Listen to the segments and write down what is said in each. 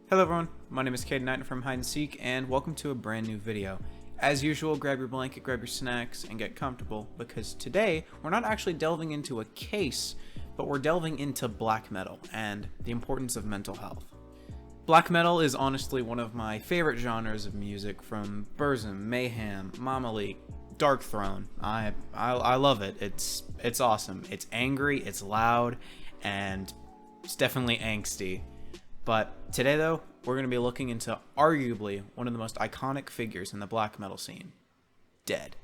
Hello everyone, my name is Caden K from Hide and Seek, and welcome to a brand new video. As usual, grab your blanket, grab your snacks, and get comfortable, because today we're not actually delving into a case, but we're delving into black metal and the importance of mental health. Black metal is honestly one of my favorite genres of music, from Burzum, Mayhem, Mamalik, Dark Throne. I love it. It's awesome. It's angry, it's loud, and it's definitely angsty. But today, though, we're going to be looking into arguably one of the most iconic figures in the black metal scene, Dead.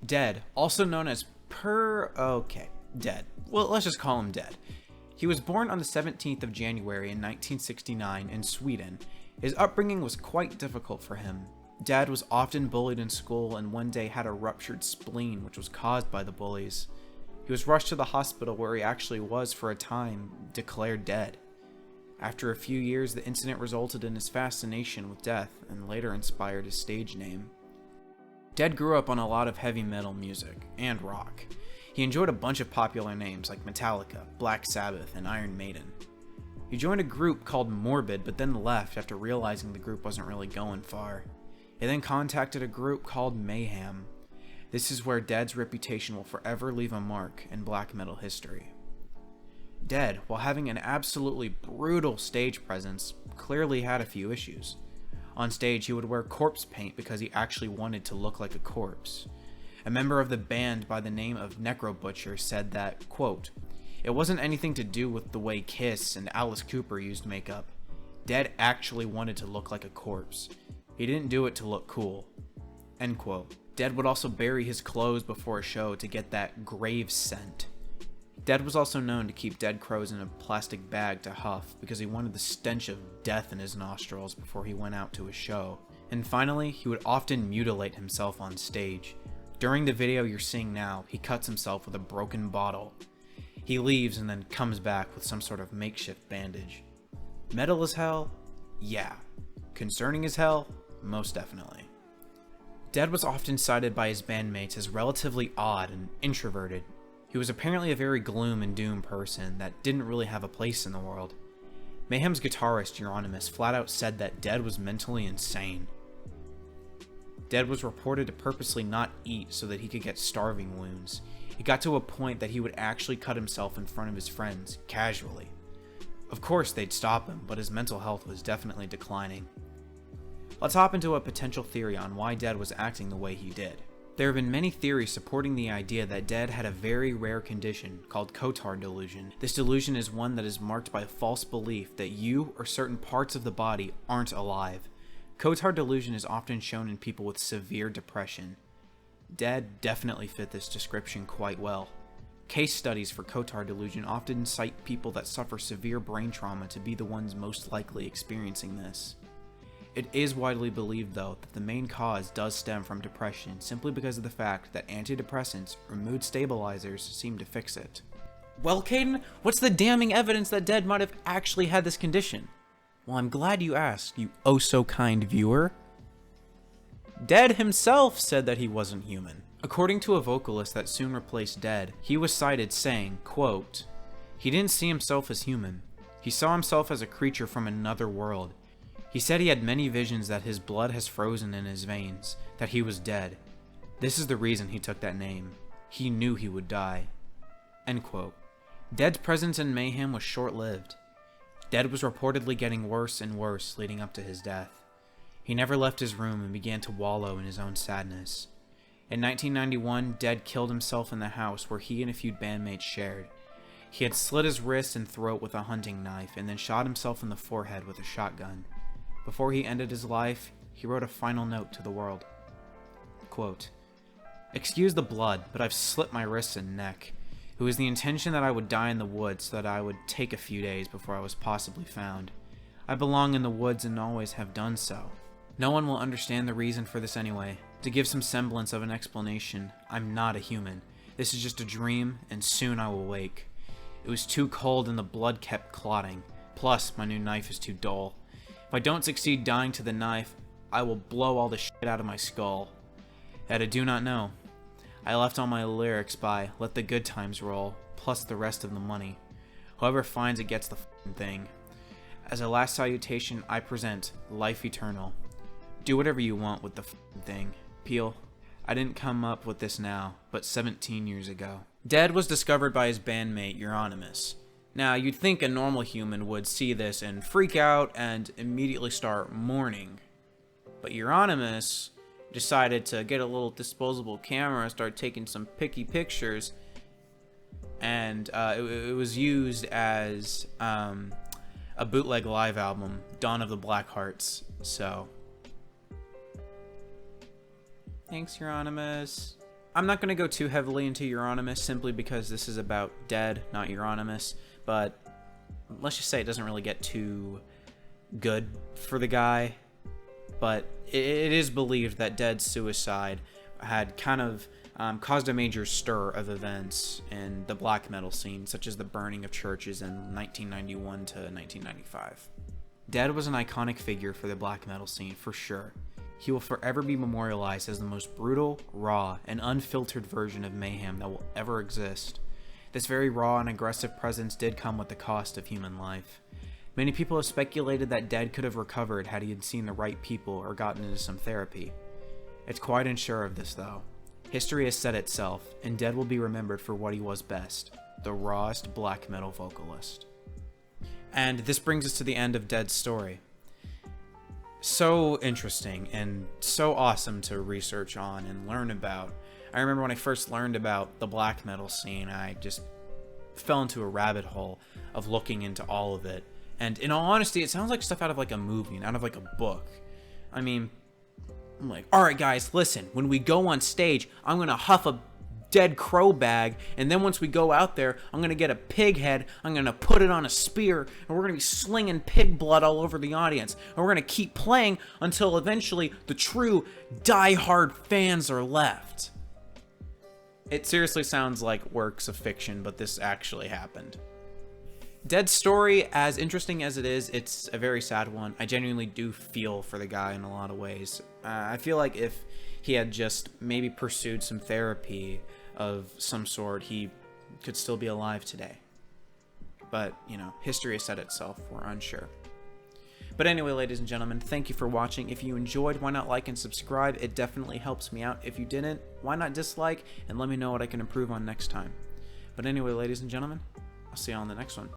Dead, also known as Dead. Well, let's just call him Dead. He was born on the 17th of January in 1969 in Sweden. His upbringing was quite difficult for him. Dad was often bullied in school and one day had a ruptured spleen, which was caused by the bullies. He was rushed to the hospital, where he actually was for a time declared dead. After a few years, the incident resulted in his fascination with death and later inspired his stage name. Dead grew up on a lot of heavy metal music and rock. He enjoyed a bunch of popular names like Metallica, Black Sabbath, and Iron Maiden. He joined a group called Morbid, but then left after realizing the group wasn't really going far. He then contacted a group called Mayhem. This is where Dead's reputation will forever leave a mark in black metal history. Dead, while having an absolutely brutal stage presence, clearly had a few issues. On stage, he would wear corpse paint because he actually wanted to look like a corpse. A member of the band by the name of Necro Butcher said that, quote, "It wasn't anything to do with the way Kiss and Alice Cooper used makeup. Dead actually wanted to look like a corpse. He didn't do it to look cool." End quote. Dead would also bury his clothes before a show to get that grave scent. Dead was also known to keep dead crows in a plastic bag to huff because he wanted the stench of death in his nostrils before he went out to a show. And finally, he would often mutilate himself on stage. During the video you're seeing now, he cuts himself with a broken bottle. He leaves and then comes back with some sort of makeshift bandage. Metal as hell? Yeah. Concerning as hell? Most definitely. Dead was often cited by his bandmates as relatively odd and introverted. He was apparently a very gloom and doom person that didn't really have a place in the world. Mayhem's guitarist Euronymous flat out said that Dead was mentally insane. Dead was reported to purposely not eat so that he could get starving wounds. It got to a point that he would actually cut himself in front of his friends, casually. Of course they'd stop him, but his mental health was definitely declining. Let's hop into a potential theory on why Dead was acting the way he did. There have been many theories supporting the idea that Dead had a very rare condition called Cotard delusion. This delusion is one that is marked by a false belief that you or certain parts of the body aren't alive. Cotard delusion is often shown in people with severe depression. Dead definitely fit this description quite well. Case studies for Cotard delusion often cite people that suffer severe brain trauma to be the ones most likely experiencing this. It is widely believed, though, that the main cause does stem from depression simply because of the fact that antidepressants or mood stabilizers seem to fix it. Well, Caden, what's the damning evidence that Dead might have actually had this condition? Well, I'm glad you asked, you oh-so-kind viewer. Dead himself said that he wasn't human. According to a vocalist that soon replaced Dead, he was cited saying, quote, "He didn't see himself as human. He saw himself as a creature from another world. He said he had many visions that his blood has frozen in his veins, that he was dead. This is the reason he took that name. He knew he would die." End quote. Dead's presence in Mayhem was short-lived. Dead was reportedly getting worse and worse leading up to his death. He never left his room and began to wallow in his own sadness. In 1991, Dead killed himself in the house where he and a few bandmates shared. He had slit his wrist and throat with a hunting knife and then shot himself in the forehead with a shotgun. Before he ended his life, he wrote a final note to the world. Quote, "Excuse the blood, but I've slit my wrists and neck. It was the intention that I would die in the woods so that I would take a few days before I was possibly found. I belong in the woods and always have done so. No one will understand the reason for this anyway. To give some semblance of an explanation, I'm not a human. This is just a dream, and soon I will wake. It was too cold and the blood kept clotting. Plus, my new knife is too dull. If I don't succeed dying to the knife, I will blow all the shit out of my skull. That I do not know. I left all my lyrics by Let the Good Times Roll, plus the rest of the money. Whoever finds it gets the f***ing thing. As a last salutation, I present Life Eternal. Do whatever you want with the f***ing thing. Peel, I didn't come up with this now, but 17 years ago. Dead was discovered by his bandmate, Euronymous. Now, you'd think a normal human would see this and freak out and immediately start mourning. But Euronymous decided to get a little disposable camera and start taking some picky pictures, and it was used as a bootleg live album, Dawn of the Black Hearts. So thanks, Euronymous. I'm not going to go too heavily into Euronymous simply because this is about Dead, not Euronymous, but let's just say it doesn't really get too good for the guy. But it is believed that Dead's suicide had kind of caused a major stir of events in the black metal scene, such as the burning of churches in 1991 to 1995. Dead was an iconic figure for the black metal scene, for sure. He will forever be memorialized as the most brutal, raw, and unfiltered version of Mayhem that will ever exist. This very raw and aggressive presence did come with the cost of human life. Many people have speculated that Dead could have recovered had he had seen the right people or gotten into some therapy. It's quite unsure of this though. History has said itself, and Dead will be remembered for what he was best, the rawest black metal vocalist. And this brings us to the end of Dead's story. So interesting and so awesome to research on and learn about. I remember when I first learned about the black metal scene, I just fell into a rabbit hole of looking into all of it. And in all honesty, it sounds like stuff out of like a movie and out of like a book. I mean, I'm like, alright guys, listen, when we go on stage, I'm gonna huff a dead crow bag, and then once we go out there, I'm gonna get a pig head, I'm gonna put it on a spear, and we're gonna be slinging pig blood all over the audience, and we're gonna keep playing until eventually the true die-hard fans are left. It seriously sounds like works of fiction, but this actually happened. Dead's story, as interesting as it is, it's a very sad one. I genuinely do feel for the guy in a lot of ways. I feel like if he had just maybe pursued some therapy of some sort, he could still be alive today. But, you know, history has said itself. We're unsure. But anyway, ladies and gentlemen, thank you for watching. If you enjoyed, why not like and subscribe? It definitely helps me out. If you didn't, why not dislike and let me know what I can improve on next time. But anyway, ladies and gentlemen, I'll see you on the next one.